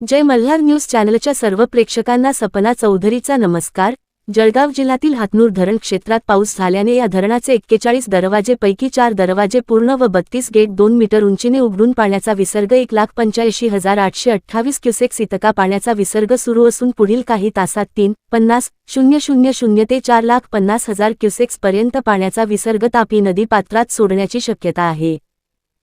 जय Malhar news चॅनलच्या सर्व प्रेक्षकांना सपना चौधरीचा नमस्कार। जळगाव जिल्ह्यातील हातनूर धरण क्षेत्रात पाऊस झाल्याने या धरणाचे 41 दरवाजेपैकी 4 दरवाजे पूर्ण व 32 गेट 2 मीटर उंचीने उघडून पाण्याचा विसर्ग 1,85,828 क्युसेक्स इतका पाण्याचा विसर्ग सुरू असून पुढील काही तासात 3:50:00 ते 4,50,000 क्युसेक्स पर्यंत पाण्याचा विसर्ग तापी नदी पात्रात सोडण्याची शक्यता आहे।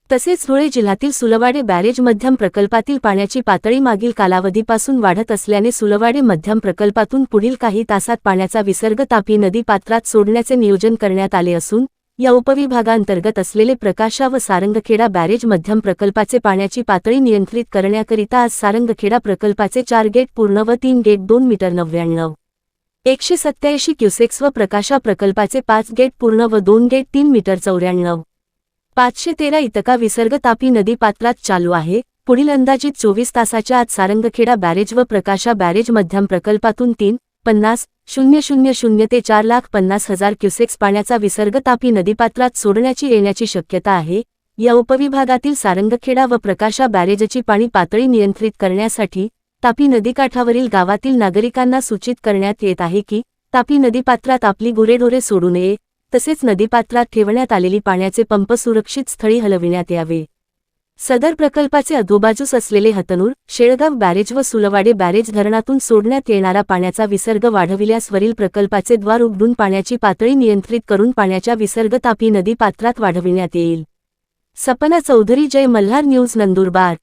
तसेच धुळे जिल्ह्यातील सुलवाडे बॅरेज मध्यम प्रकल्पातील पाण्याची पातळी मागील कालावधीपासून वाढत असल्याने सुलवाडे मध्यम प्रकल्पातून पुढील काही तासात पाण्याचा विसर्ग तापी नदी पात्रात सोडण्याचे नियोजन करण्यात आले असून या उपविभागांतर्गत असलेले प्रकाशा व सारंगखेडा बॅरेज मध्यम प्रकल्पाचे पाण्याची पातळी नियंत्रित करण्याकरिता आज सारंगखेडा प्रकल्पाचे 4 गेट पूर्ण व 3 गेट 2 मीटर 99,187 क्युसेक्स व प्रकाशा प्रकल्पाचे 5 गेट पूर्ण व 2 गेट 3 मीटर 94,513 इतका विसर्ग तापी नदी पात्रात चालू आहे। पुढील अंदाजित 24 तासाच्या आत सारंगखेडा बॅरेज व प्रकाशा बॅरेज मध्यम प्रकल्पातून 3:50:00 ते 4,50,000 क्युसेक्स पाण्याचा विसर्ग तापी नदीपात्रात सोडण्याची येण्याची शक्यता आहे। या उपविभागातील सारंगखेडा व प्रकाशा बॅरेजची पाणी पातळी नियंत्रित करण्यासाठी तापी नदीकाठावरील गावातील नागरिकांना सूचित करण्यात येत आहे की तापी नदीपात्रात आपली गुरेढोरे सोडू नये, तसेच नदीपात्रात ठेवण्यात आलेली पाण्याचे पंप सुरक्षित स्थळी हलविण्यात यावे। सदर प्रकल्पाचे अधोबाजूस असलेले हतनूर, शेळगाव बॅरेज व सुलवाडे बॅरेज धरणातून सोडण्यात येणारा पाण्याचा विसर्ग वाढविल्यास वरील प्रकल्पाचे द्वार उघडून पाण्याची पातळी नियंत्रित करून पाण्याचा विसर्ग तापी नदी पात्रात वाढविण्यात येईल। सपना चौधरी, जय मल्हार न्यूज, नंदुरबार।